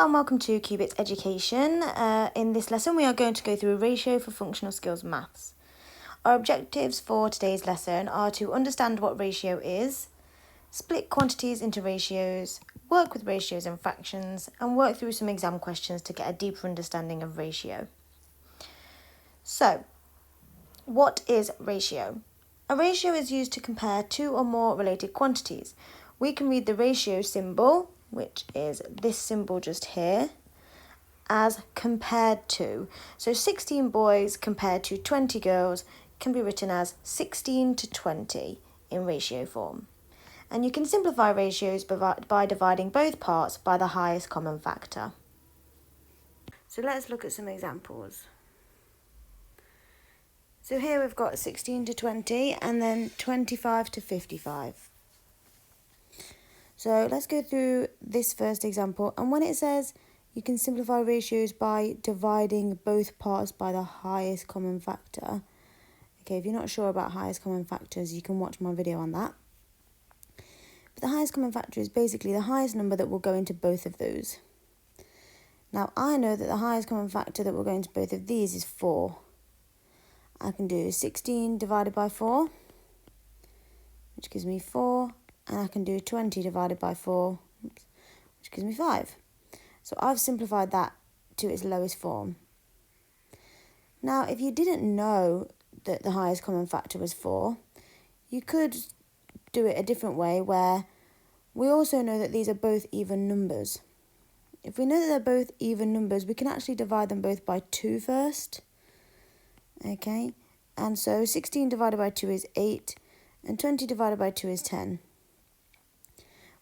and welcome to Cubits Education. In this lesson we are going to go through a ratio for functional skills maths. Our objectives for today's lesson are to understand what ratio is, split quantities into ratios, work with ratios and fractions, and work through some exam questions to get a deeper understanding of ratio. So, what is ratio? A ratio is used to compare two or more related quantities. We can read the ratio symbol, which is this symbol just here, as compared to. So 16 boys compared to 20 girls can be written as 16 to 20 in ratio form. And you can simplify ratios by dividing both parts by the highest common factor. So let's look at some examples. So here we've got 16 to 20 and then 25 to 55. So let's go through this first example, and when it says you can simplify ratios by dividing both parts by the highest common factor. Okay, if you're not sure about highest common factors, you can watch my video on that. But the highest common factor is basically the highest number that will go into both of those. Now I know that the highest common factor that will go into both of these is 4. I can do 16 divided by 4, which gives me 4. And I can do 20 divided by 4, which gives me 5. So I've simplified that to its lowest form. Now, if you didn't know that the highest common factor was 4, you could do it a different way where we also know that these are both even numbers. If we know that they're both even numbers, we can actually divide them both by 2 first. Okay, and so 16 divided by 2 is 8, and 20 divided by 2 is 10.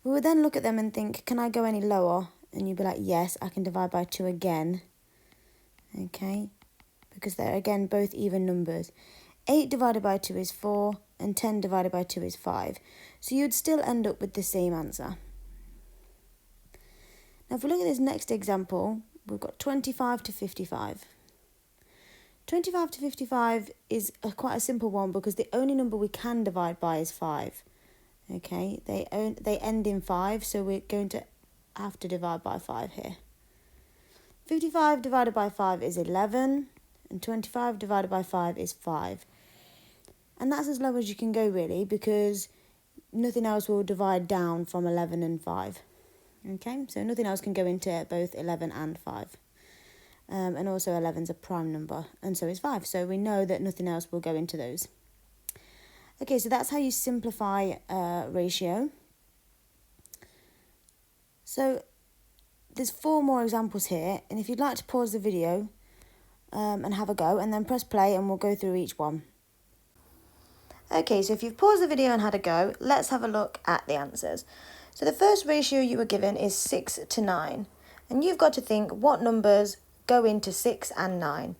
We would then look at them and think, can I go any lower? And you'd be like, yes, I can divide by 2 again. Okay, because they're again both even numbers. 8 divided by 2 is 4, and 10 divided by 2 is 5. So you'd still end up with the same answer. Now if we look at this next example, we've got 25 to 55. 25 to 55 is quite a simple one because the only number we can divide by is 5. Okay, they end in 5, so we're going to have to divide by 5 here. 55 divided by 5 is 11, and 25 divided by 5 is 5. And that's as low as you can go, really, because nothing else will divide down from 11 and 5. Okay, so nothing else can go into both 11 and 5. And also 11's a prime number, and so is 5. So we know that nothing else will go into those. Okay, so that's how you simplify ratio. So there's 4 more examples here, and if you'd like to pause the video and have a go, and then press play and we'll go through each one. Okay, so if you've paused the video and had a go, let's have a look at the answers. So the first ratio you were given is 6 to 9, and you've got to think what numbers go into 6 and 9.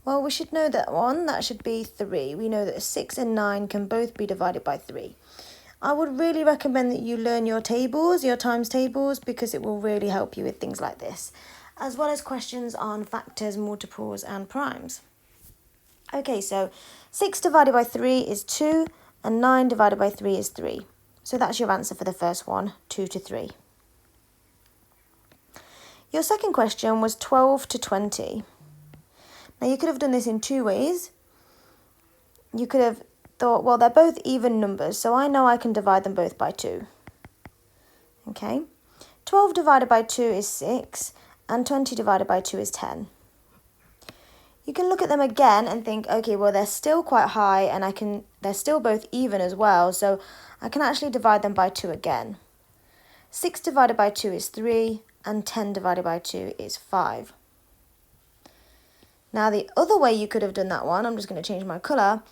Well, we should know that one, that should be 3. We know that 6 and 9 can both be divided by 3. I would really recommend that you learn your tables, your times tables, because it will really help you with things like this, as well as questions on factors, multiples and primes. Okay, so 6 divided by 3 is 2, and 9 divided by 3 is 3. So that's your answer for the first one, 2 to 3. Your second question was 12 to 20. Now, you could have done this in 2 ways. You could have thought, well, they're both even numbers, so I know I can divide them both by 2. Okay, 12 divided by 2 is 6, and 20 divided by 2 is 10. You can look at them again and think, okay, well, they're still quite high, and they're still both even as well, so I can actually divide them by 2 again. 6 divided by 2 is 3, and 10 divided by 2 is 5. Now, the other way you could have done that one, I'm just going to change my colour,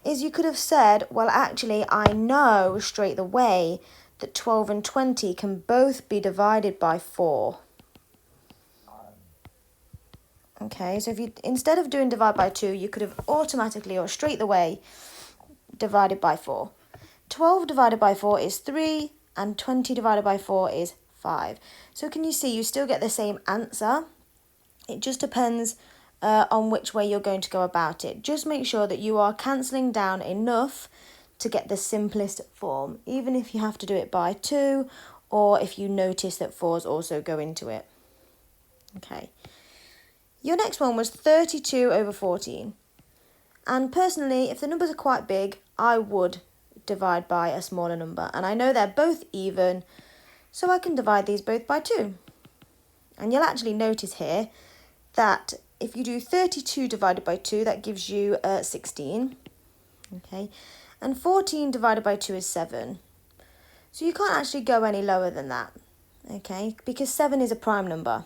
is you could have said, well, actually, I know straight away that 12 and 20 can both be divided by 4. Okay, so if you, instead of doing divide by 2, you could have automatically or straight away divided by 4. 12 divided by 4 is 3, and 20 divided by 4 is 5. So can you see, you still get the same answer. It just depends on which way you're going to go about it. Just make sure that you are cancelling down enough to get the simplest form, even if you have to do it by 2, or if you notice that 4s also go into it. Okay. Your next one was 32 over 14. And personally, if the numbers are quite big, I would divide by a smaller number. And I know they're both even, so I can divide these both by 2. And you'll actually notice here that if you do 32 divided by 2, that gives you 16. Okay. And 14 divided by 2 is 7. So you can't actually go any lower than that. Okay, because 7 is a prime number.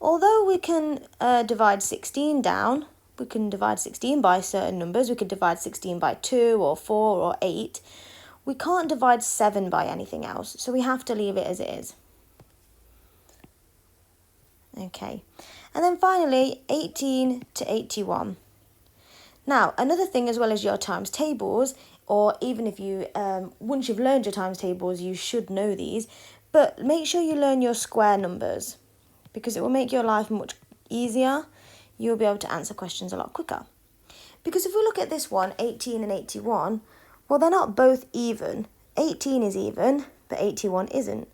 Although we can divide 16 down, we can divide 16 by certain numbers. We could divide 16 by 2 or 4 or 8. We can't divide 7 by anything else, so we have to leave it as it is. Okay, and then finally 18 to 81. Now, another thing as well as your times tables, or even if you, once you've learned your times tables, you should know these, but make sure you learn your square numbers because it will make your life much easier. You'll be able to answer questions a lot quicker. Because if we look at this one, 18 and 81, well, they're not both even. 18 is even, but 81 isn't.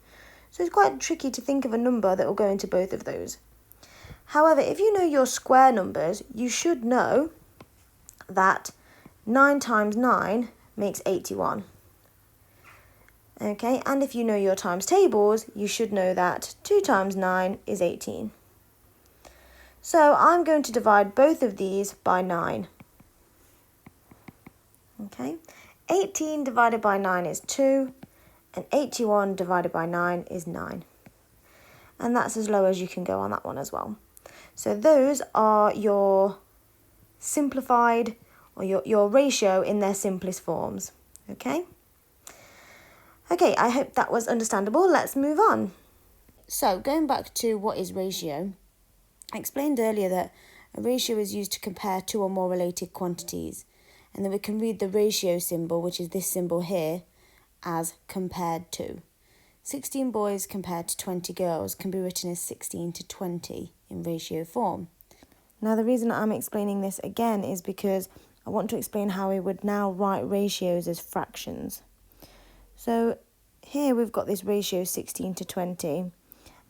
So it's quite tricky to think of a number that will go into both of those. However, if you know your square numbers, you should know that 9 times 9 makes 81. Okay, and if you know your times tables, you should know that 2 times 9 is 18. So I'm going to divide both of these by 9. Okay, 18 divided by 9 is 2, and 81 divided by 9 is 9. And that's as low as you can go on that one as well. So those are your simplified, or your ratio in their simplest forms. Okay? Okay, I hope that was understandable. Let's move on. So, going back to what is ratio, I explained earlier that a ratio is used to compare 2 or more related quantities. And then we can read the ratio symbol, which is this symbol here, as compared to. 16 boys compared to 20 girls can be written as 16 to 20 in ratio form. Now, the reason I'm explaining this again is because I want to explain how we would now write ratios as fractions. So here we've got this ratio 16 to 20,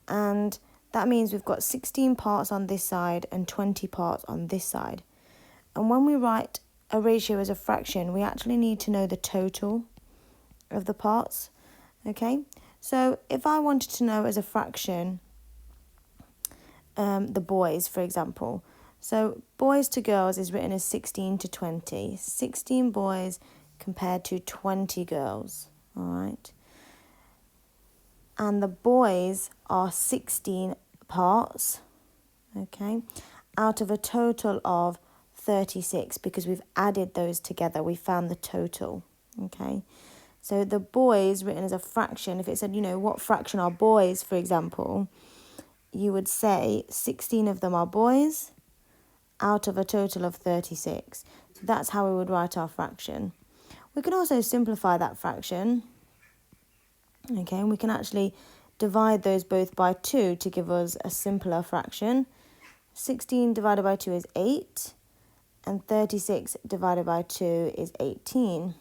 and that means we've got 16 parts on this side and 20 parts on this side. And when we write a ratio as a fraction, we actually need to know the total of the parts. Okay, so if I wanted to know as a fraction the boys, for example, so boys to girls is written as 16 to 20. 16 boys compared to 20 girls, all right? And the boys are 16 parts, okay, out of a total of 36 because we've added those together. We found the total, okay? So the boys written as a fraction, if it said, what fraction are boys, for example, you would say 16 of them are boys out of a total of 36. So that's how we would write our fraction. We can also simplify that fraction. Okay, and we can actually divide those both by 2 to give us a simpler fraction. 16 divided by 2 is 8, and 36 divided by 2 is 18.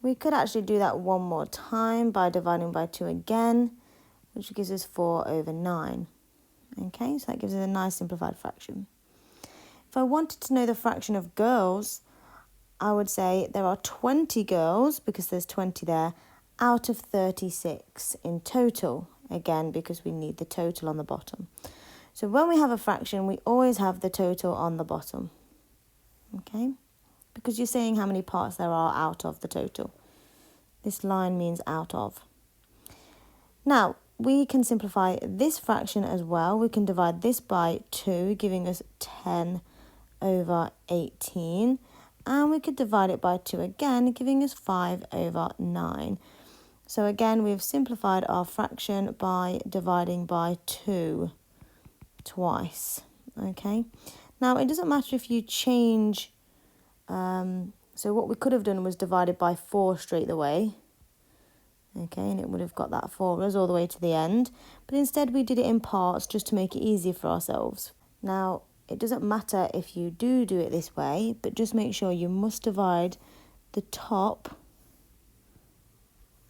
We could actually do that one more time by dividing by 2 again, which gives us 4 over 9. Okay, so that gives us a nice simplified fraction. If I wanted to know the fraction of girls, I would say there are 20 girls, because there's 20 there, out of 36 in total, again, because we need the total on the bottom. So when we have a fraction, we always have the total on the bottom, okay? Because you're saying how many parts there are out of the total. This line means out of. Now, we can simplify this fraction as well. We can divide this by 2, giving us 10 over 18. And we could divide it by 2 again, giving us 5 over 9. So again, we've simplified our fraction by dividing by 2 twice, okay? Now, it doesn't matter if you change, so what we could have done was divided by 4 straight away, okay, and it would have got that for us all the way to the end. But instead, we did it in parts just to make it easier for ourselves. Now, it doesn't matter if you do it this way, but just make sure you must divide the top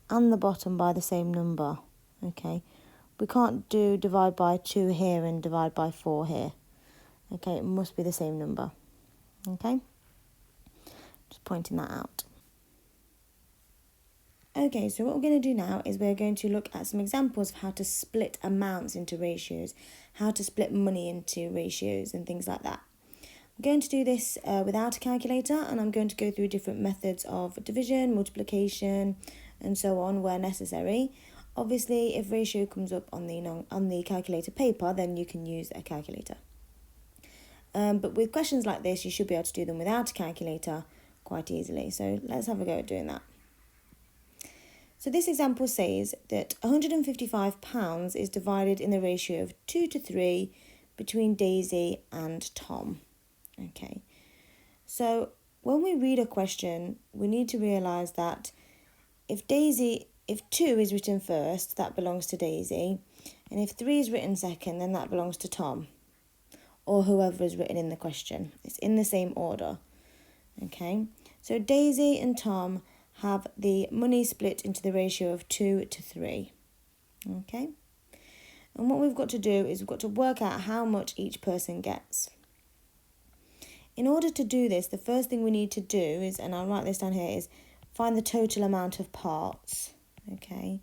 and the bottom by the same number, okay? we can't do divide by 2 here and divide by 4 here. Okay, it must be the same number. Okay, just pointing that out. Okay, so what we're going to do now is we're going to look at some examples of how to split amounts into ratios, how to split money into ratios and things like that. I'm going to do this without a calculator, and I'm going to go through different methods of division, multiplication, and so on where necessary. Obviously, if ratio comes up on the calculator paper, then you can use a calculator. But with questions like this, you should be able to do them without a calculator quite easily. So let's have a go at doing that. So this example says that £155 is divided in the ratio of 2 to 3 between Daisy and Tom. Okay, so when we read a question, we need to realise that if 2 is written first, that belongs to Daisy, and if 3 is written second, then that belongs to Tom, or whoever is written in the question. It's in the same order. Okay, so Daisy and Tom have the money split into the ratio of 2 to 3. Okay, and what we've got to do is we've got to work out how much each person gets. In order to do this, the first thing we need to do is, and I'll write this down here, is find the total amount of parts. Okay,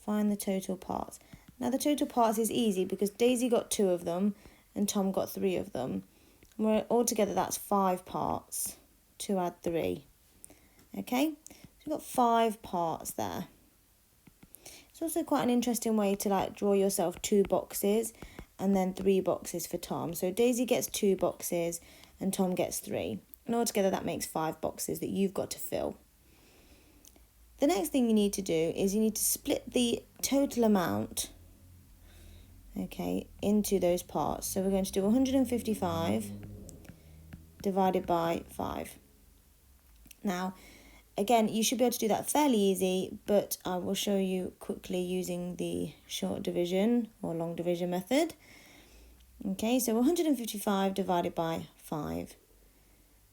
find the total parts. Now the total parts is easy because Daisy got 2 of them and Tom got 3 of them. And altogether that's 5 parts. 2 add 3. Okay, so we've got 5 parts there. It's also quite an interesting way to draw yourself 2 boxes and then 3 boxes for Tom. So Daisy gets 2 boxes and Tom gets 3. And altogether that makes 5 boxes that you've got to fill. The next thing you need to do is you need to split the total amount, okay, into those parts. So we're going to do 155 divided by 5. Now, again, you should be able to do that fairly easy, but I will show you quickly using the short division or long division method. Okay, so 155 divided by 5.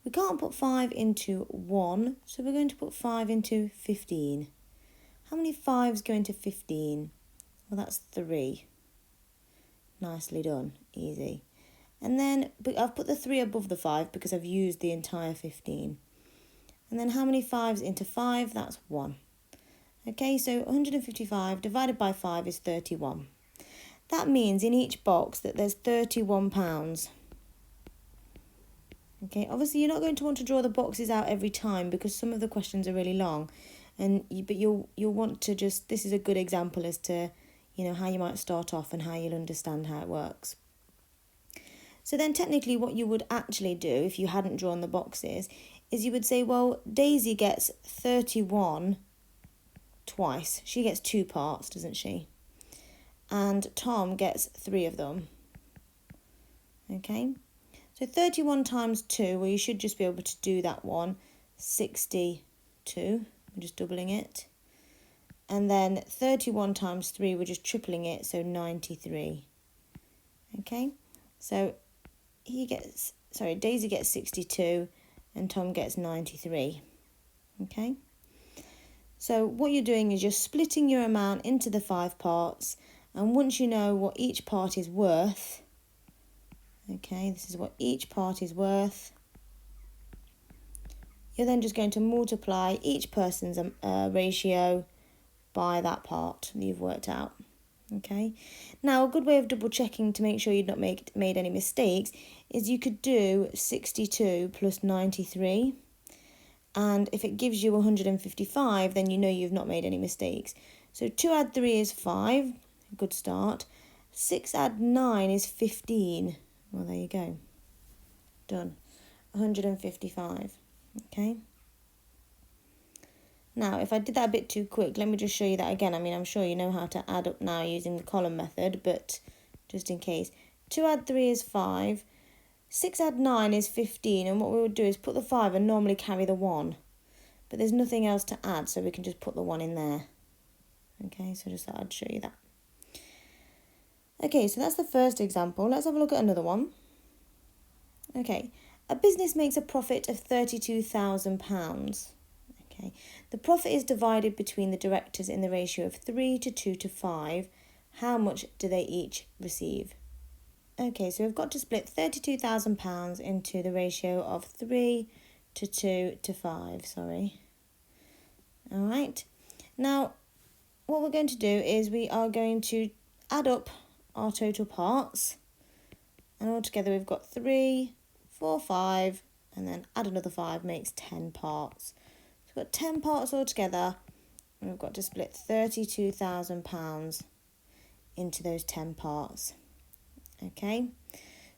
We can't put 5 into 1, so we're going to put 5 into 15. How many 5s go into 15? Well, that's 3. Nicely done, easy. And then I've put the 3 above the 5 because I've used the entire 15. And then how many 5s into 5? That's 1. Okay, so 155 divided by 5 is 31. That means in each box that there's £31. Okay, obviously you're not going to want to draw the boxes out every time because some of the questions are really long, but you'll want to just, this is a good example as to, how you might start off and how you'll understand how it works. So then technically what you would actually do if you hadn't drawn the boxes is you would say, well, Daisy gets 31 twice. She gets 2 parts, doesn't she? And Tom gets 3 of them. Okay, so 31 times 2, well, you should just be able to do that one, 62. We're just doubling it. And then 31 times 3, we're just tripling it, so 93. Okay, so Daisy gets 62 and Tom gets 93. Okay, so what you're doing is you're splitting your amount into the 5 parts, and once you know what each part is worth, okay, this is what each part is worth, you're then just going to multiply each person's ratio by that part that you've worked out. Okay, now a good way of double checking to make sure you've not made any mistakes is you could do 62 plus 93, and if it gives you 155, then you know you've not made any mistakes. So 2 add 3 is 5, good start. 6 add 9 is 15. Well, there you go. Done. 155. Okay. Now, if I did that a bit too quick, let me just show you that again. I mean, I'm sure you know how to add up now using the column method, but just in case. 2 add 3 is 5. 6 add 9 is 15, and what we would do is put the 5 and normally carry the 1. But there's nothing else to add, so we can just put the 1 in there. Okay, so just thought I'd show you that. Okay, so that's the first example. Let's have a look at another one. Okay, a business makes a profit of £32,000. Okay, the profit is divided between the directors in the ratio of 3 to 2 to 5. how much do they each receive? Okay, so we've got to split £32,000 into the ratio of 3 to 2 to 5, sorry. All right. Now, what we're going to do is we are going to add up our total parts. And altogether we've got 3, 4, 5, and then add another 5 makes 10 parts. So we've got 10 parts altogether, and we've got to split £32,000 into those 10 parts. Okay,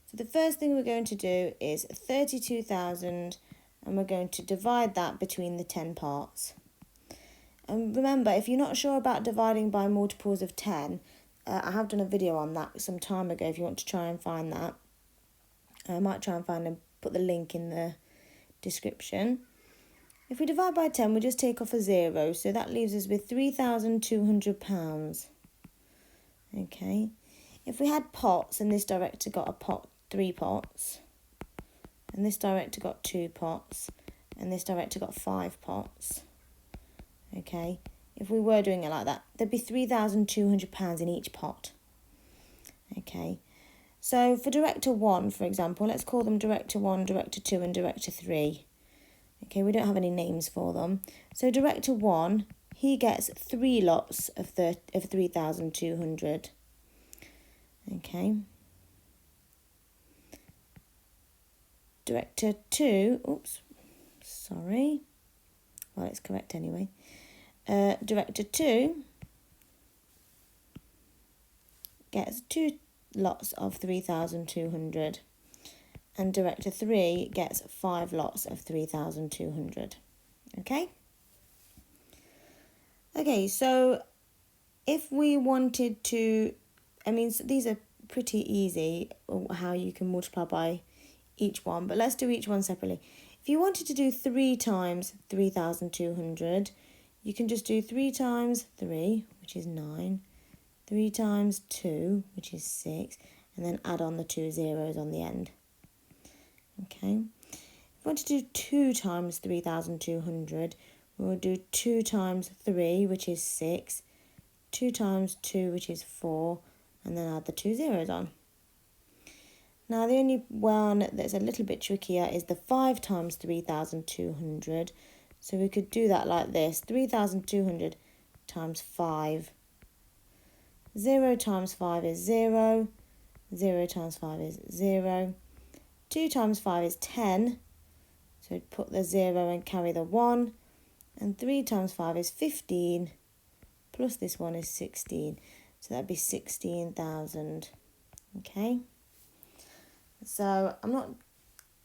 so the first thing we're going to do is 32,000, and we're going to divide that between the 10 parts. And remember, if you're not sure about dividing by multiples of 10, I have done a video on that some time ago if you want to try and find that. I might try and find and put the link in the description. If we divide by 10, we just take off a 0, so that leaves us with £3,200. Okay. If we had pots and this director got a pot, 3 pots, and this director got 2 pots, and this director got 5 pots, okay, if we were doing it like that, there'd be £3,200 in each pot. Okay, so for director 1, for example, let's call them director 1, director 2, and director 3. Okay, we don't have any names for them. So director 1, he gets 3 lots of 3,200. Okay. Director 2, oops, sorry. Well, it's correct anyway. Director 2 gets 2 lots of 3,200. And director 3 gets 5 lots of 3,200. Okay? Okay, so if we wanted to, so these are pretty easy, how you can multiply by each one, but let's do each one separately. If you wanted to do 3 times 3,200, you can just do 3 times 3, which is 9, 3 times 2, which is 6, and then add on the 2 zeros on the end. Okay, if you want to do 2 times 3,200, we'll do 2 times 3, which is 6, 2 times 2, which is 4, and then add the 2 zeros on. Now, the only one that's a little bit trickier is the 5 times 3,200. So we could do that like this, 3,200 times 5. 0 times 5 is 0, 0 times 5 is 0. 2 times 5 is 10, so put the 0 and carry the 1. And 3 times 5 is 15, plus this one is 16. So that'd be 16,000. Okay. So I'm not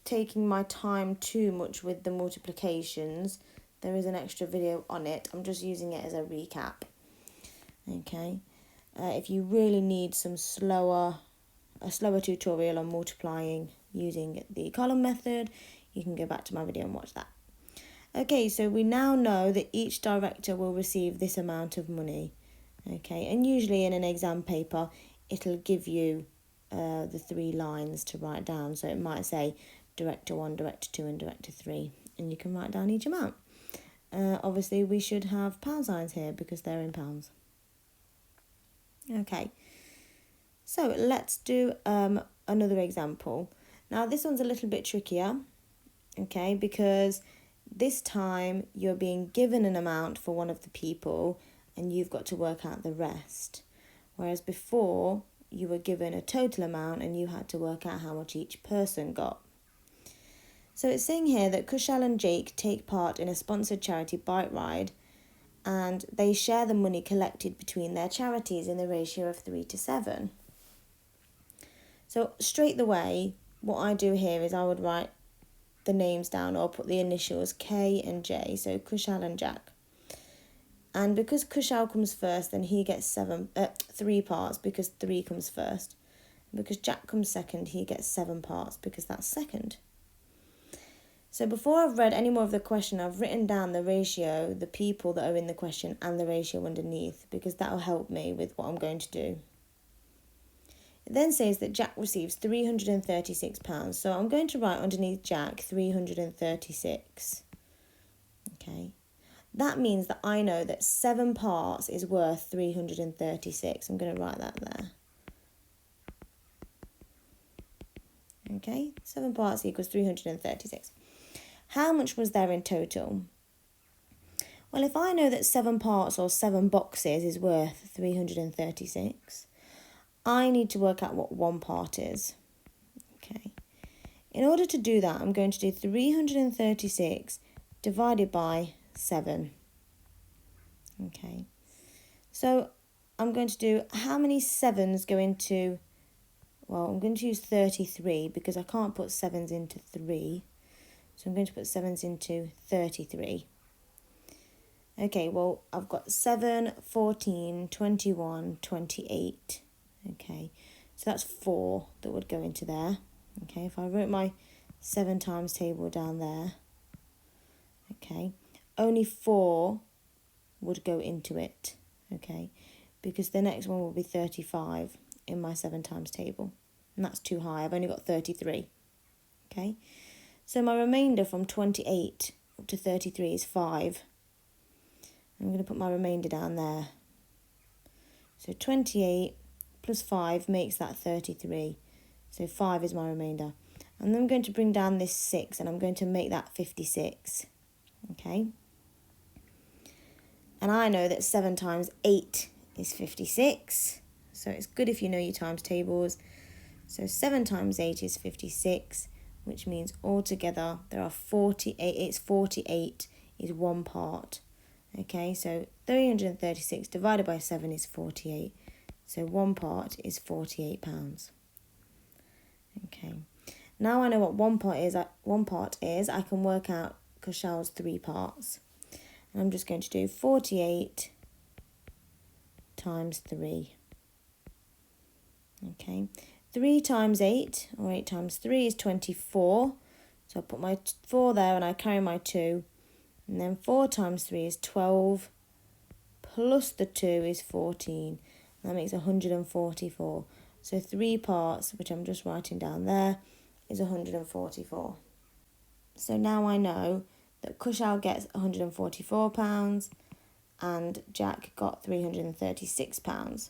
taking my time too much with the multiplications. There is an extra video on it. I'm just using it as a recap. Okay. If you really need a slower tutorial on multiplying using the column method, you can go back to my video and watch that. Okay, so we now know that each director will receive this amount of money. Okay, and usually in an exam paper, it'll give you the 3 lines to write down. So it might say director 1, director 2, and director 3, and you can write down each amount. Obviously, we should have pound signs here because they're in pounds. Okay, so let's do another example. Now, this one's a little bit trickier, okay, because this time you're being given an amount for one of the people and you've got to work out the rest. Whereas before, you were given a total amount and you had to work out how much each person got. So it's saying here that Kushal and Jake take part in a sponsored charity bike ride and they share the money collected between their charities in the ratio of 3 to 7. So straight away, what I do here is I would write the names down or put the initials K and J, so Kushal and Jack. And because Kushal comes first, then he gets 3 parts because 3 comes first. Because Jack comes second, he gets 7 parts because that's second. So before I've read any more of the question, I've written down the ratio, the people that are in the question, and the ratio underneath, because that will help me with what I'm going to do. It then says that Jack receives £336. So I'm going to write underneath Jack 336. Okay. That means that I know that 7 parts is worth 336. I'm going to write that there. Okay, 7 parts equals 336. How much was there in total? Well, if I know that 7 parts or 7 boxes is worth 336, I need to work out what 1 part is. Okay. In order to do that, I'm going to do 336 divided by 7. Okay. So I'm going to do how many 7s go into, well, I'm going to use 33 because I can't put 7s into 3. So I'm going to put 7s into 33. Okay, well, I've got 7, 14, 21, 28. Okay, so that's 4 that would go into there. Okay, if I wrote my 7 times table down there, okay, only 4 would go into it, okay, because the next one will be 35 in my 7 times table, and that's too high. I've only got 33, okay. So my remainder from 28 up to 33 is 5. I'm going to put my remainder down there. So 28 plus 5 makes that 33. So 5 is my remainder. And then I'm going to bring down this 6 and I'm going to make that 56. Okay. And I know that 7 times 8 is 56. So it's good if you know your times tables. So 7 times 8 is 56, which means altogether there are 48. It's 48 is 1 part. Okay, so 336 divided by 7 is 48. So 1 part is £48. Okay. Now I know what 1 part is. I can work out Kushal's 3 parts. And I'm just going to do 48 times 3. Okay. 3 times 8, or 8 times 3 is 24. So I put my 4 there and I carry my 2. And then 4 times 3 is 12. Plus the 2 is 14. That makes 144. So 3 parts, which I'm just writing down there, is 144. So now I know that Kushal gets £144 and Jack got £336.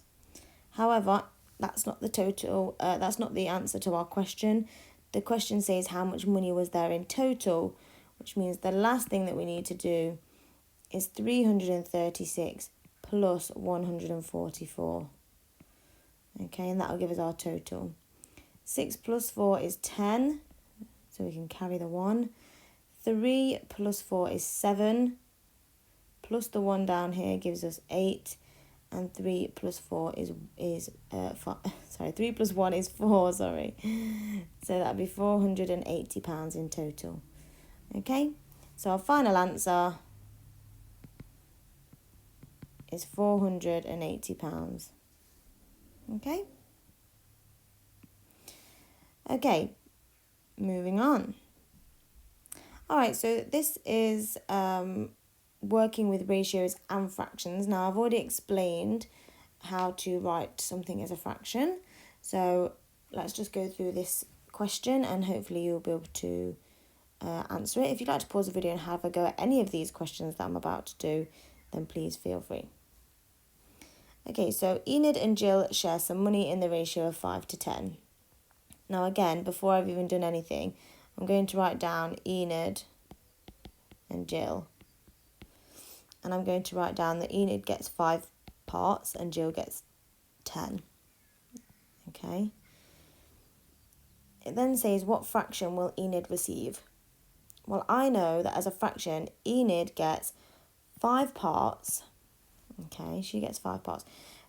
However, that's not the total. That's not the answer to our question. The question says how much money was there in total, which means the last thing that we need to do is 336 plus 144. Okay, and that'll give us our total. 6 plus 4 is 10, so we can carry the 1. 3 plus 4 is 7, plus the 1 down here gives us 8, and 3 plus 4 is 3 plus 1 is 4, sorry. So that'd be £480 in total. Okay, so our final answer is £480. Okay? Okay, moving on. Alright, so this is working with ratios and fractions. Now, I've already explained how to write something as a fraction. So let's just go through this question and hopefully you'll be able to answer it. If you'd like to pause the video and have a go at any of these questions that I'm about to do, then please feel free. Okay, so Enid and Jill share some money in the ratio of 5 to 10. Now again, before I've even done anything, I'm going to write down Enid and Jill. And I'm going to write down that Enid gets 5 parts and Jill gets 10. Okay. It then says, what fraction will Enid receive? Well, I know that as a fraction, Enid gets 5 parts. Okay, she gets 5 parts.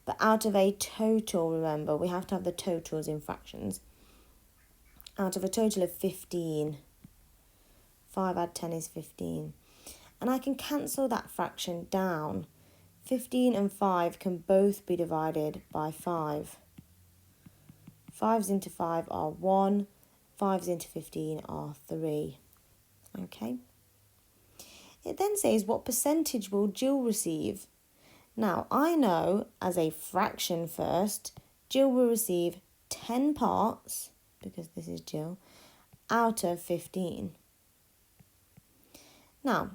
But out of a total, remember, we have to have the totals in fractions. Out of a total of 15. 5 add 10 is 15. And I can cancel that fraction down. 15 and 5 can both be divided by 5. 5s into 5 are 1. 5s into 15 are 3. Okay. It then says, what percentage will Jill receive? Now, I know as a fraction first, Jill will receive 10 parts, because this is Jill, out of 15. Now,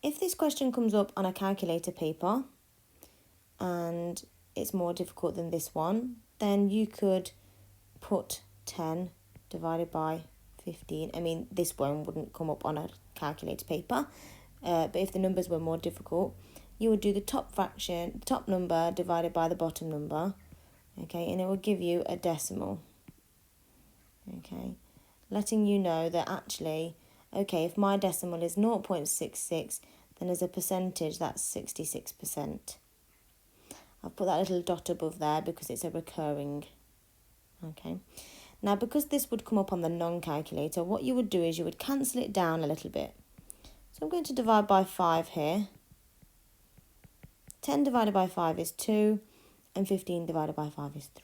If this question comes up on a calculator paper and it's more difficult than this one, then you could put 10 divided by 15. I mean, this one wouldn't come up on a calculator paper, but if the numbers were more difficult, you would do the top fraction, top number divided by the bottom number, okay, and it will give you a decimal, okay, letting you know that actually, okay, if my decimal is 0.66, then as a percentage, that's 66%. I've put that little dot above there because it's a recurring, okay. Now, because this would come up on the non-calculator, what you would do is you would cancel it down a little bit. So I'm going to divide by 5 here. 10 divided by 5 is 2, and 15 divided by 5 is 3.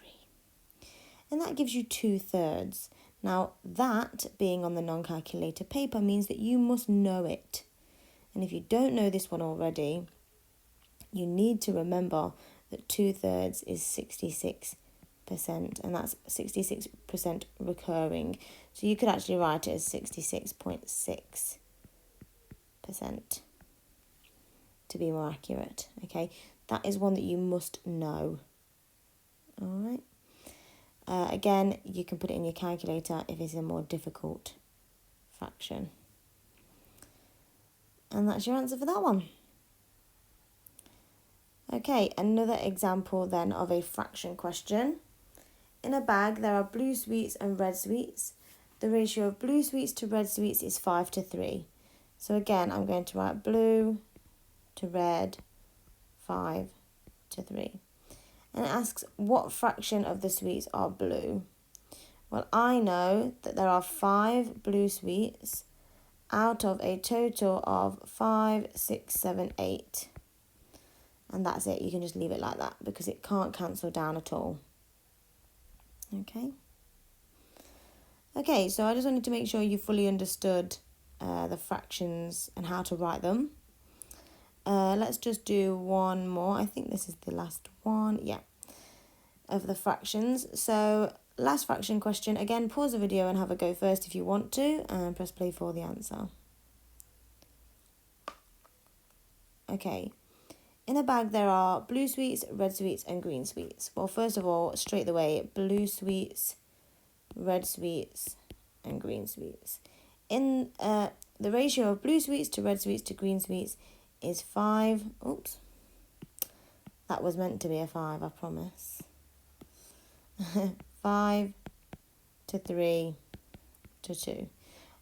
And that gives you 2/3. Now, that being on the non-calculator paper means that you must know it. And if you don't know this one already, you need to remember that 2/3 is 66%, and that's 66% recurring. So you could actually write it as 66.6%. to be more accurate, okay? That is one that you must know, all right? Again, you can put it in your calculator if it's a more difficult fraction. And that's your answer for that one. Okay, another example then of a fraction question. In a bag, there are blue sweets and red sweets. The ratio of blue sweets to red sweets is 5:3. So again, I'm going to write blue to red, 5:3. And it asks, what fraction of the sweets are blue? Well, I know that there are 5 blue sweets out of a total of 5, 6, 7, 8. And that's it. You can just leave it like that because it can't cancel down at all. Okay. Okay, so I just wanted to make sure you fully understood the fractions and how to write them. Let's just do one more. I think this is the last one. Yeah, of the fractions. So last fraction question. Again, pause the video and have a go first if you want to, and press play for the answer. Okay. In a bag, there are blue sweets, red sweets, and green sweets. Well, first of all, straight away, blue sweets, red sweets, and green sweets. In the ratio of blue sweets to red sweets to green sweets is 5. Oops. That was meant to be a 5, I promise. 5:3:2.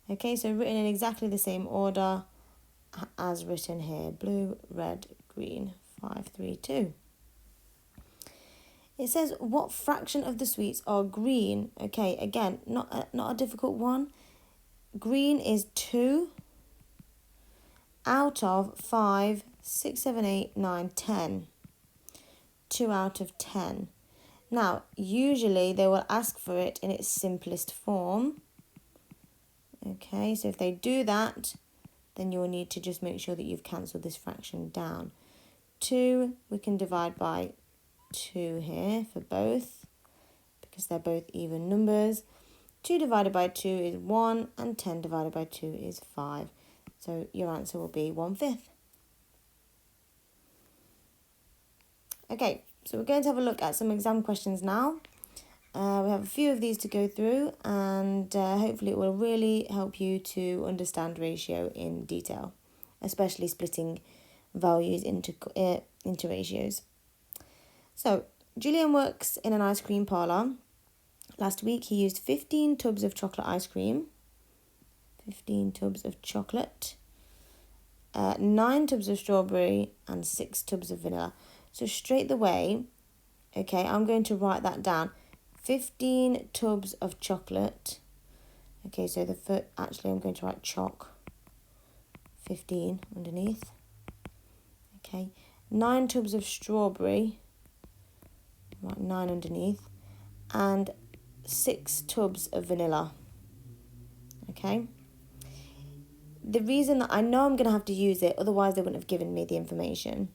Okay, so written in exactly the same order as written here. Blue, red, green, 5:3:2. It says, what fraction of the sweets are green? Okay, again, not a difficult one. Green is 2 out of 5, 6, 7, 8, 9, 10. 2 out of 10. Now, usually they will ask for it in its simplest form. Okay, so if they do that, then you will need to just make sure that you've cancelled this fraction down. 2, we can divide by 2 here for both, because they're both even numbers. 2 divided by 2 is 1, and 10 divided by 2 is 5. So your answer will be 1/5. Okay, so we're going to have a look at some exam questions now. We have a few of these to go through, and hopefully it will really help you to understand ratio in detail, especially splitting values into ratios. So, Julian works in an ice cream parlour. Last week he used 15 tubs of chocolate ice cream, 15 tubs of chocolate, 9 tubs of strawberry, and 6 tubs of vanilla. So straight away, okay, I'm going to write that down. 15 tubs of chocolate. Okay, so actually I'm going to write choc 15 underneath. Okay, 9 tubs of strawberry. Write 9 underneath. And 6 tubs of vanilla. Okay. The reason that I know I'm going to have to use it, otherwise they wouldn't have given me the information.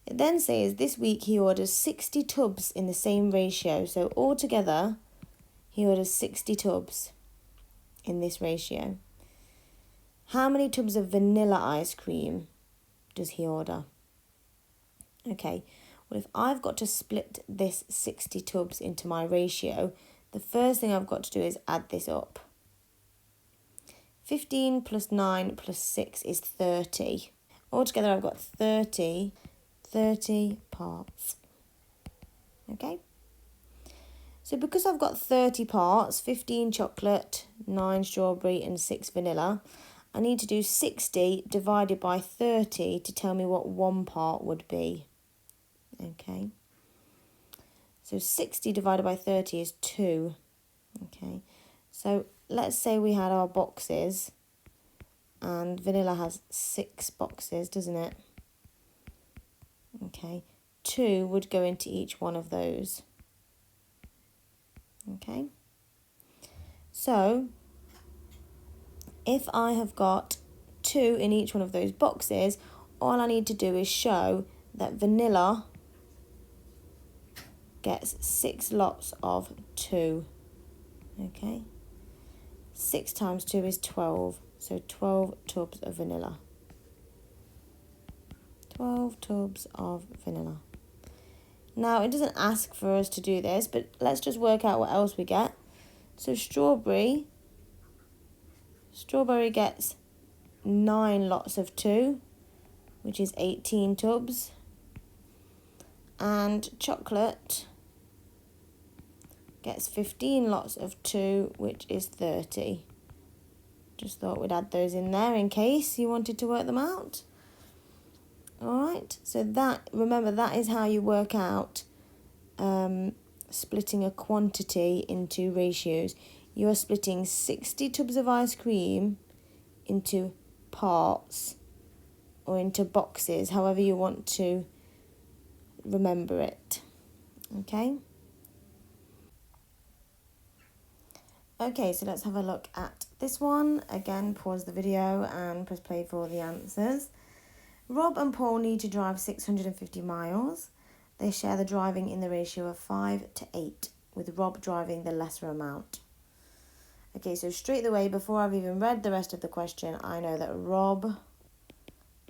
It then says this week he orders 60 tubs in the same ratio. So altogether, he orders 60 tubs in this ratio. How many tubs of vanilla ice cream does he order? Okay, well, if I've got to split this 60 tubs into my ratio, the first thing I've got to do is add this up. 15 plus 9 plus 6 is 30. Altogether, I've got 30 parts. Okay? So because I've got 30 parts, 15 chocolate, 9 strawberry and 6 vanilla, I need to do 60 divided by 30 to tell me what 1 part would be. Okay. So 60 divided by 30 is 2. Okay. So let's say we had our boxes, and vanilla has 6 boxes, doesn't it? Okay. 2 would go into each one of those. Okay. So if I have got 2 in each one of those boxes, all I need to do is show that vanilla gets 6 lots of 2. Okay. 6 times 2 is 12. So 12 tubs of vanilla. 12 tubs of vanilla. Now, it doesn't ask for us to do this, but let's just work out what else we get. So strawberry gets 9 lots of 2, which is 18 tubs. And chocolate gets 15 lots of 2, which is 30. Just thought we'd add those in there in case you wanted to work them out. Alright, so remember, that is how you work out splitting a quantity into ratios. You are splitting 60 tubs of ice cream into parts or into boxes, however you want to remember it. Okay? Okay, so let's have a look at this one. Again, pause the video and press play for the answers. Rob and Paul need to drive 650 miles. They share the driving in the ratio of 5 to 8, with Rob driving the lesser amount. Okay, so straight away, before I've even read the rest of the question, I know that Rob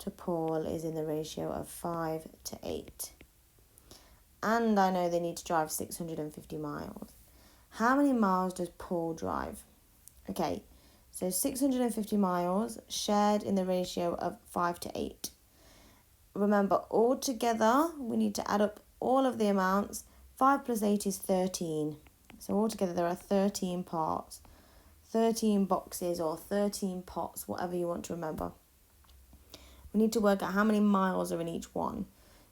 to Paul is in the ratio of 5 to 8. And I know they need to drive 650 miles. How many miles does Paul drive? Okay, so 650 miles shared in the ratio of 5 to 8. Remember, all together, we need to add up all of the amounts. 5 plus 8 is 13. So altogether, there are 13 parts, 13 boxes or 13 pots, whatever you want to remember. We need to work out how many miles are in each one.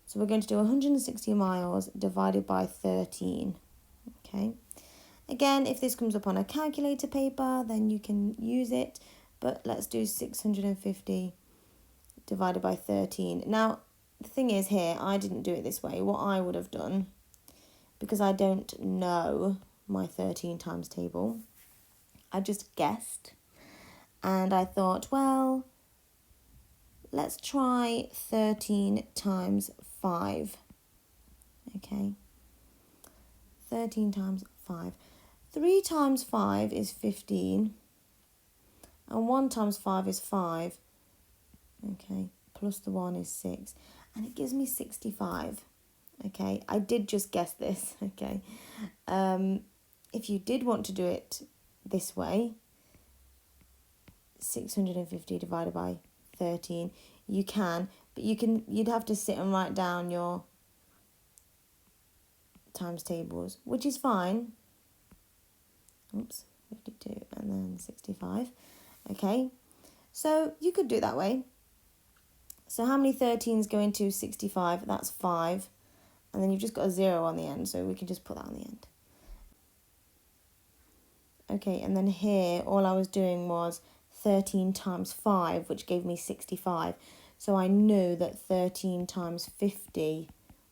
So we're going to do 160 miles divided by 13. Okay. Again, if this comes up on a calculator paper, then you can use it. But let's do 650 divided by 13. Now, the thing is here, I didn't do it this way. What I would have done, because I don't know my 13 times table, I just guessed. And I thought, well, let's try 13 times 5. Okay. 13 times 5. 3 times 5 is 15. And 1 times 5 is 5. Okay, plus the 1 is 6. And it gives me 65. Okay, I did just guess this. Okay. If you did want to do it this way, 650 divided by 13, you can, but you'd have to sit and write down your times tables, which is fine. Oops, 52 and then 65. Okay, so you could do it that way. So how many 13s go into 65? That's 5. And then you've just got a 0 on the end, so we can just put that on the end. Okay, and then here, all I was doing was 13 times 5, which gave me 65. So I knew that 13 times 50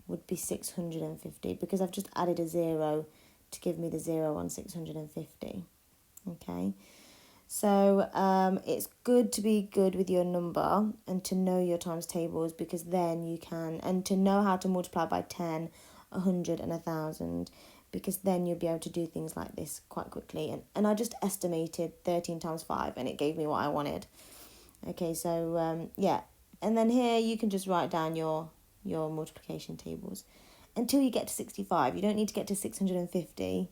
would be 650, because I've just added a 0 to give me the 0 on 650. Okay. So it's good to be good with your number and to know your times tables, because then you can, and to know how to multiply by 10, 100 and 1,000, because then you'll be able to do things like this quite quickly. And I just estimated 13 times 5 and it gave me what I wanted. Okay, so yeah, And then here you can just write down your multiplication tables until you get to 65. You don't need to get to 650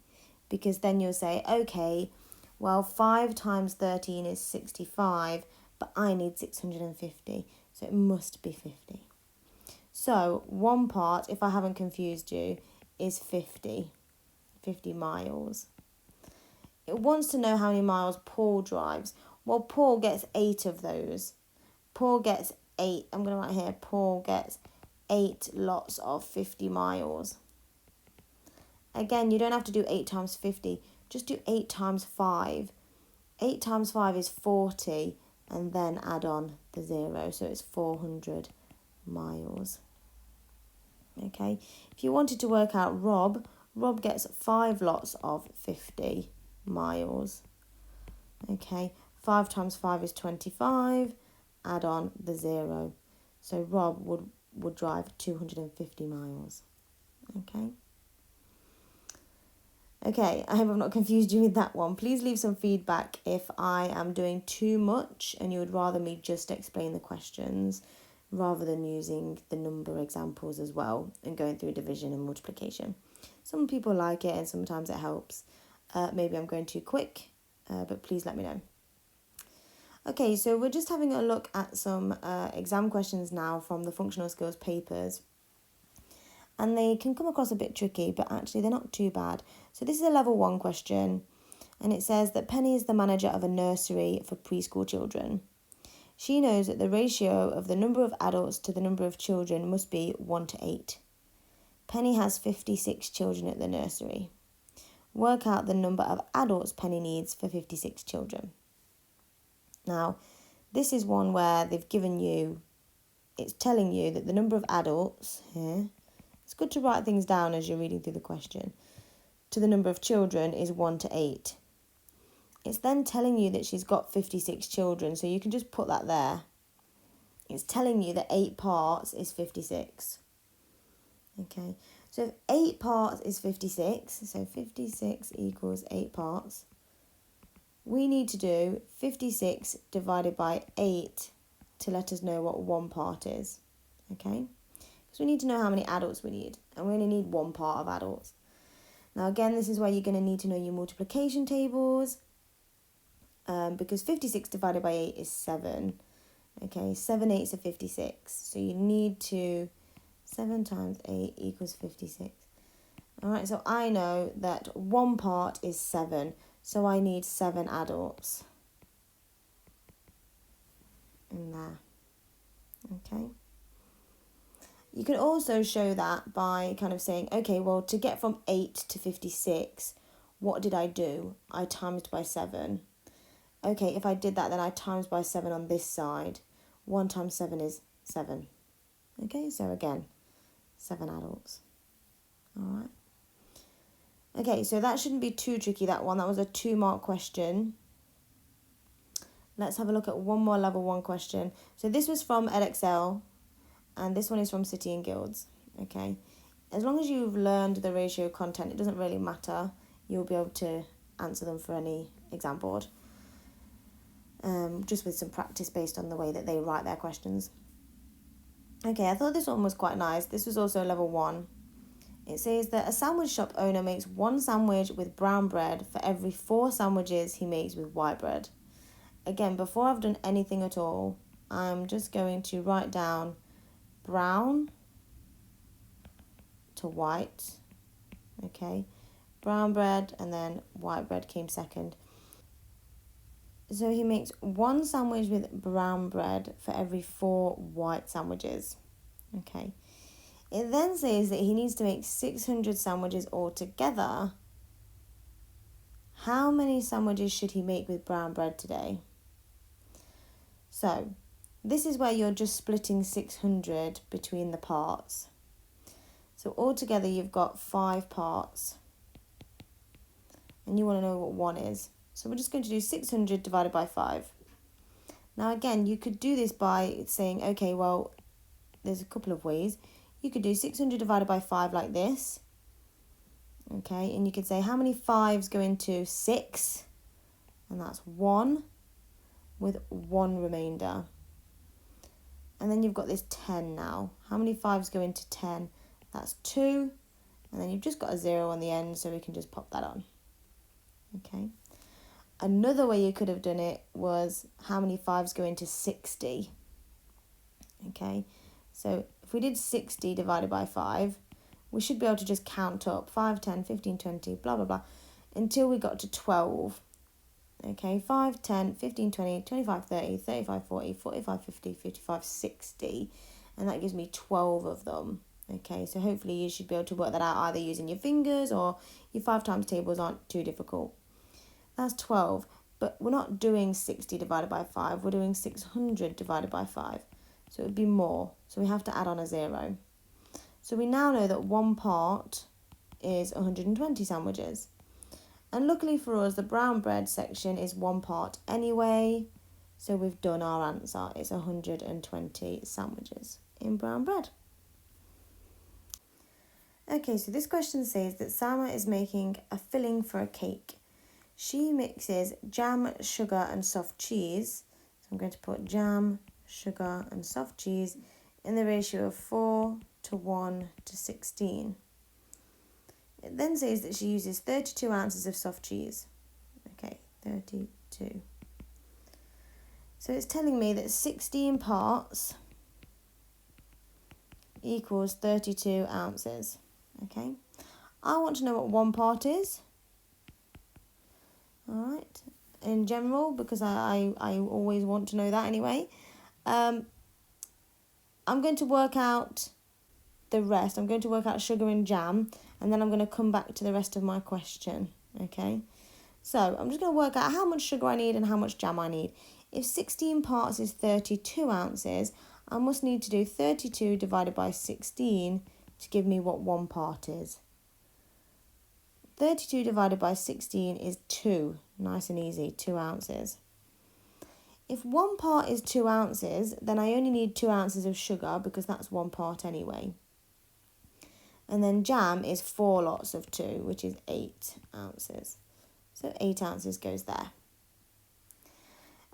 because then you'll say, okay, well, 5 times 13 is 65, but I need 650, so it must be 50. So 1 part, if I haven't confused you, is 50 miles. It wants to know how many miles Paul drives. Well, Paul gets 8 of those. Paul gets 8. I'm going to write here, Paul gets 8 lots of 50 miles. Again, you don't have to do 8 times 50. Just do 8 times 5. 8 times 5 is 40, and then add on the 0, so it's 400 miles. Okay, if you wanted to work out Rob gets 5 lots of 50 miles. Okay, 5 times 5 is 25, add on the 0. So Rob would drive 250 miles. Okay, I hope I've not confused you with that one. Please leave some feedback if I am doing too much and you would rather me just explain the questions rather than using the number examples as well and going through division and multiplication. Some people like it and sometimes it helps. Maybe I'm going too quick, but please let me know. Okay, so we're just having a look at some exam questions now from the functional skills papers. And they can come across a bit tricky, but actually they're not too bad. So this is a level 1 question, and it says that Penny is the manager of a nursery for preschool children. She knows that the ratio of the number of adults to the number of children must be 1 to 8. Penny has 56 children at the nursery. Work out the number of adults Penny needs for 56 children. Now, this is one where they've given you, it's telling you that the number of adults here, it's good to write things down as you're reading through the question, to the number of children is 1 to 8. It's then telling you that she's got 56 children, so you can just put that there. It's telling you that 8 parts is 56. Okay, so if 8 parts is 56, so 56 equals 8 parts, we need to do 56 divided by 8 to let us know what 1 part is. Okay, because we need to know how many adults we need, and we only need 1 part of adults. Now again, this is where you're going to need to know your multiplication tables, because 56 divided by 8 is 7. Okay, 7 eighths are 56, so you need to, 7 times 8 equals 56. Alright, so I know that 1 part is 7, so I need 7 adults in there. Okay. You can also show that by kind of saying, okay, well, to get from 8 to 56, what did I do? I times by 7. Okay, if I did that, then I times by 7 on this side. 1 times 7 is 7. Okay, so again, 7 adults. All right. Okay, so that shouldn't be too tricky, that one. That was a 2-mark question. Let's have a look at one more level 1 question. So this was from Edexcel, and this one is from City and Guilds. Okay, as long as you've learned the ratio content, it doesn't really matter. You'll be able to answer them for any exam board. Just with some practice based on the way that they write their questions. Okay, I thought this one was quite nice. This was also level 1. It says that a sandwich shop owner makes 1 sandwich with brown bread for every 4 sandwiches he makes with white bread. Again, before I've done anything at all, I'm just going to write down brown to white. Okay, brown bread and then white bread came second. So he makes 1 sandwich with brown bread for every 4 white sandwiches. Okay. It then says that he needs to make 600 sandwiches altogether. How many sandwiches should he make with brown bread today? So, this is where you're just splitting 600 between the parts. So altogether you've got 5 parts. And you want to know what 1 is. So we're just going to do 600 divided by 5. Now again, you could do this by saying, okay, well, there's a couple of ways. You could do 600 divided by 5 like this. Okay, and you could say how many 5s go into 6? And that's 1 with 1 remainder. And then you've got this 10 now. How many 5s go into 10? That's 2. And then you've just got a 0 on the end, so we can just pop that on. Okay. Another way you could have done it was how many 5s go into 60. Okay. So if we did 60 divided by 5, we should be able to just count up 5, 10, 15, 20, blah, blah, blah, until we got to 12. Okay, 5, 10, 15, 20, 25, 30, 35, 40, 45, 50, 55, 60. And that gives me 12 of them. Okay, so hopefully you should be able to work that out either using your fingers or your 5 times tables aren't too difficult. That's 12. But we're not doing 60 divided by 5. We're doing 600 divided by 5. So it would be more. So we have to add on a 0. So we now know that 1 part is 120 sandwiches. And luckily for us, the brown bread section is 1 part anyway. So we've done our answer. It's 120 sandwiches in brown bread. Okay, so this question says that Sama is making a filling for a cake. She mixes jam, sugar and soft cheese. So I'm going to put jam, sugar and soft cheese in the ratio of 4:1:16. It then says that she uses 32 ounces of soft cheese. Okay, 32. So it's telling me that 16 parts equals 32 ounces. Okay, I want to know what 1 part is. All right, in general, because I always want to know that anyway. I'm going to work out the rest. I'm going to work out sugar and jam, and then I'm going to come back to the rest of my question, okay? So I'm just going to work out how much sugar I need and how much jam I need. If 16 parts is 32 ounces, I must need to do 32 divided by 16 to give me what 1 part is. 32 divided by 16 is 2. Nice and easy, 2 ounces. If 1 part is 2 ounces, then I only need 2 ounces of sugar because that's 1 part anyway. And then jam is 4 lots of 2, which is 8 ounces. So 8 ounces goes there.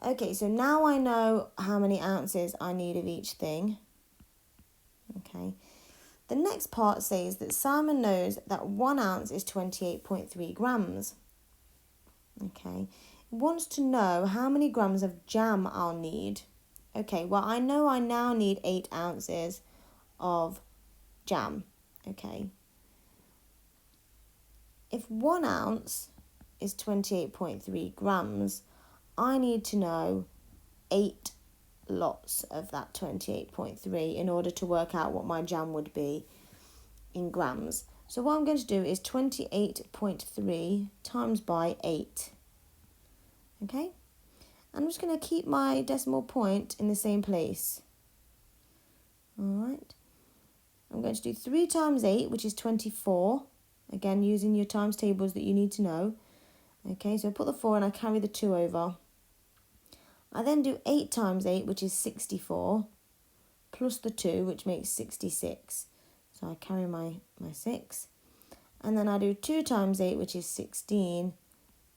Okay, so now I know how many ounces I need of each thing. Okay. The next part says that Simon knows that 1 ounce is 28.3 grams. Okay. He wants to know how many grams of jam I'll need. Okay, well, I know I now need 8 ounces of jam. Okay. If 1 ounce is 28.3 grams, I need to know 8 lots of that 28.3 in order to work out what my jam would be in grams. So what I'm going to do is 28.3 times by 8. Okay? I'm just going to keep my decimal point in the same place. Alright. I'm going to do 3 times 8, which is 24. Again, using your times tables that you need to know. Okay, so I put the 4 and I carry the 2 over. I then do 8 times 8, which is 64, plus the 2, which makes 66. So I carry my 6. And then I do 2 times 8, which is 16,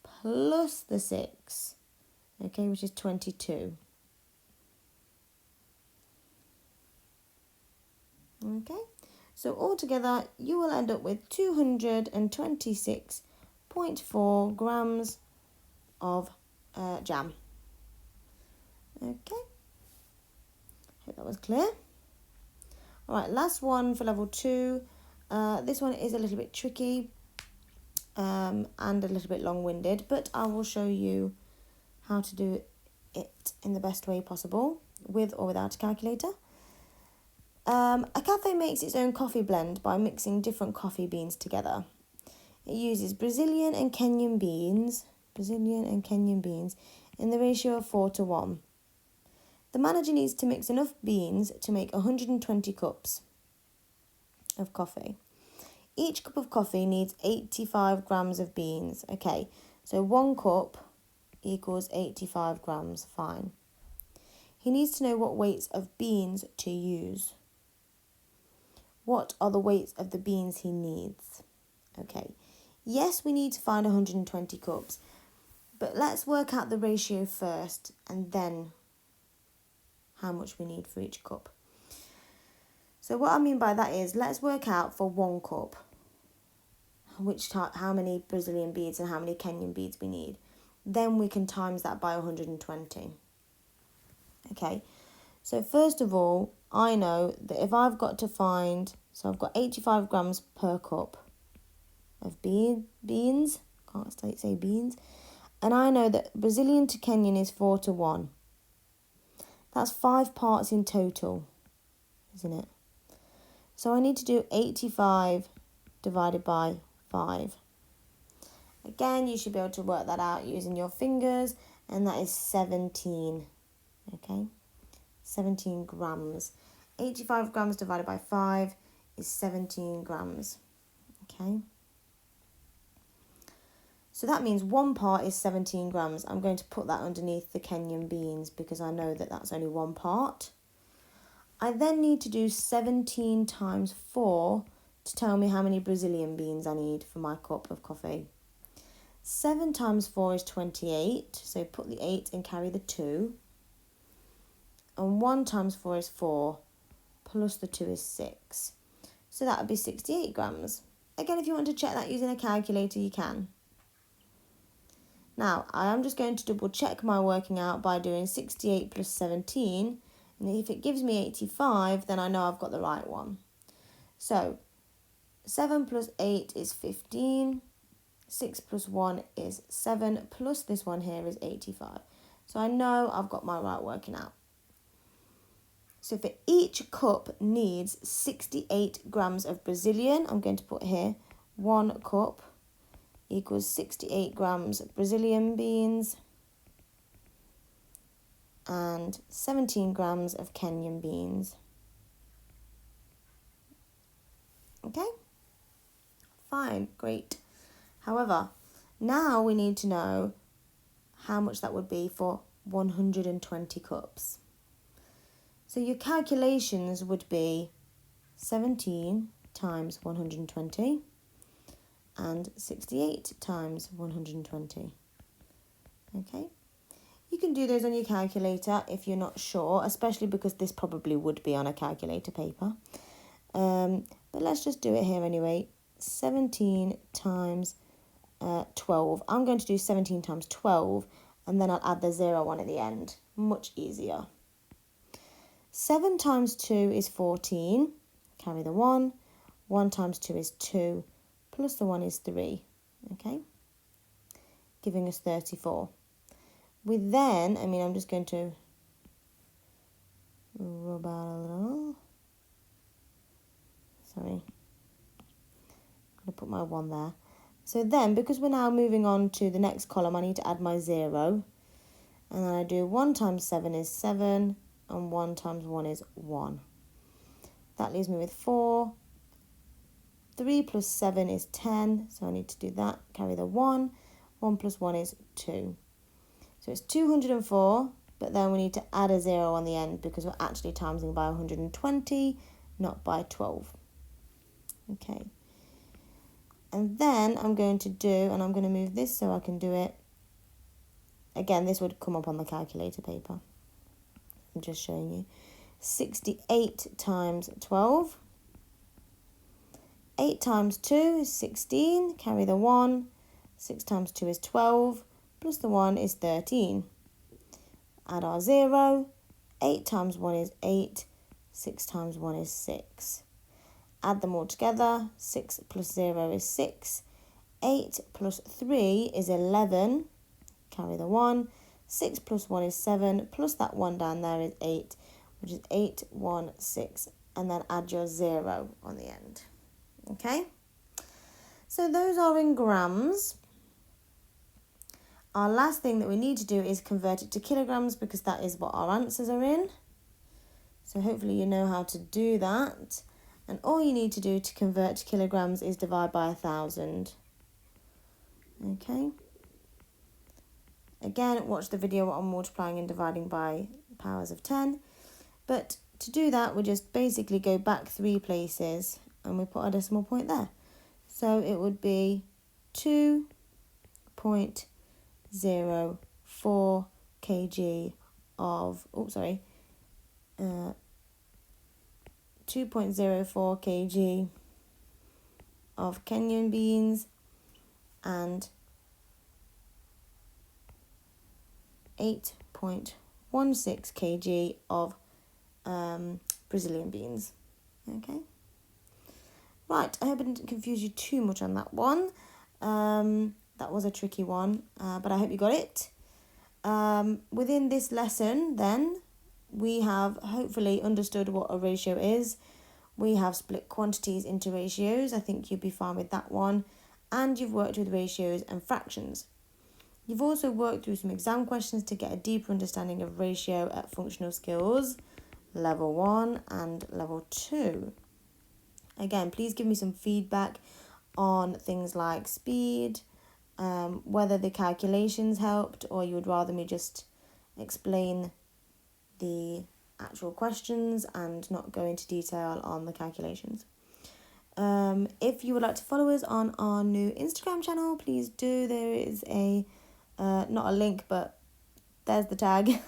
plus the 6, okay, which is 22. Okay, so altogether you will end up with 226.4 grams of jam. Okay, hope that was clear. All right, last one for level 2. This one is a little bit tricky and a little bit long-winded, but I will show you how to do it in the best way possible, with or without a calculator. A cafe makes its own coffee blend by mixing different coffee beans together. It uses Brazilian and Kenyan beans in the ratio of 4:1. The manager needs to mix enough beans to make 120 cups of coffee. Each cup of coffee needs 85 grams of beans. Okay, so 1 cup equals 85 grams, fine. He needs to know what weights of beans to use. What are the weights of the beans he needs? Okay, yes, we need to find 120 cups, but let's work out the ratio first and then how much we need for each cup. So what I mean by that is, let's work out for 1 cup how many Brazilian beads and how many Kenyan beads we need. Then we can times that by 120. Okay, so first of all, I know that if I've got to find, so I've got 85 grams per cup of beans, can't say beans, and I know that Brazilian to Kenyan is 4:1. That's 5 parts in total, isn't it? So I need to do 85 divided by 5. Again, you should be able to work that out using your fingers, and that is 17. Okay, 17 grams. 85 grams divided by 5 is 17 grams. Okay. So that means 1 part is 17 grams. I'm going to put that underneath the Kenyan beans because I know that that's only 1 part. I then need to do 17 times 4 to tell me how many Brazilian beans I need for my cup of coffee. 7 times 4 is 28, so put the 8 and carry the 2. And 1 times 4 is 4, plus the 2 is 6. So that would be 68 grams. Again, if you want to check that using a calculator, you can. Now, I am just going to double check my working out by doing 68 plus 17. And if it gives me 85, then I know I've got the right one. So 7 plus 8 is 15. 6 plus 1 is 7. Plus this one here is 85. So I know I've got my right working out. So for each cup needs 68 grams of Brazilian, I'm going to put here 1 cup equals 68 grams Brazilian beans and 17 grams of Kenyan beans. Okay, fine, great. However, now we need to know how much that would be for 120 cups. So your calculations would be 17 times 120 and 68 times 120. Okay, you can do those on your calculator if you're not sure, especially because this probably would be on a calculator paper. But let's just do it here anyway. 17 times 12. I'm going to do 17 times 12 and then I'll add the 0 on at the end. Much easier. 7 times 2 is 14. Carry the 1. 1 times 2 is 2. Plus the 1 is 3. Okay? Giving us 34. We then, I'm just going to rub out a little. Sorry. I'm going to put my 1 there. So then, because we're now moving on to the next column, I need to add my 0. And then I do 1 times 7 is 7. And 1 times 1 is 1. That leaves me with 4. 3 plus 7 is 10, so I need to do that. Carry the 1. 1 plus 1 is 2. So it's 204, but then we need to add a 0 on the end because we're actually timesing by 120, not by 12. Okay. And then I'm going to do, and I'm going to move this so I can do it. Again, this would come up on the calculator paper. I'm just showing you. 68 times 12. 8 times 2 is 16. Carry the 1. 6 times 2 is 12. Plus the 1 is 13. Add our 0. 8 times 1 is 8. 6 times 1 is 6. Add them all together. 6 plus 0 is 6. 8 plus 3 is 11. Carry the 1. 6 plus 1 is 7, plus that 1 down there is 8, which is 8, 1, 6, and then add your 0 on the end. Okay? So those are in grams. Our last thing that we need to do is convert it to kilograms because that is what our answers are in. So hopefully you know how to do that. And all you need to do to convert to kilograms is divide by 1,000. Okay? Again, watch the video on multiplying and dividing by powers of 10. But to do that, we just basically go back 3 places and we put our decimal point there. So it would be 2.04 kg of, 2.04 kg of Kenyan beans and 8.16 kg of Brazilian beans. Okay. Right, I hope I didn't confuse you too much on that one. That was a tricky one, but I hope you got it. Within this lesson, then, we have hopefully understood what a ratio is. We have split quantities into ratios. I think you'll be fine with that one. And you've worked with ratios and fractions. You've also worked through some exam questions to get a deeper understanding of ratio at functional skills, level 1 and level 2. Again, please give me some feedback on things like speed, whether the calculations helped or you would rather me just explain the actual questions and not go into detail on the calculations. If you would like to follow us on our new Instagram channel, please do. There is a, not a link, but there's the tag.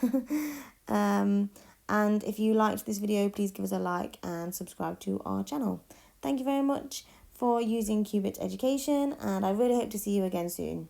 And if you liked this video, please give us a like and subscribe to our channel. Thank you very much for using Qubit Education, and I really hope to see you again soon.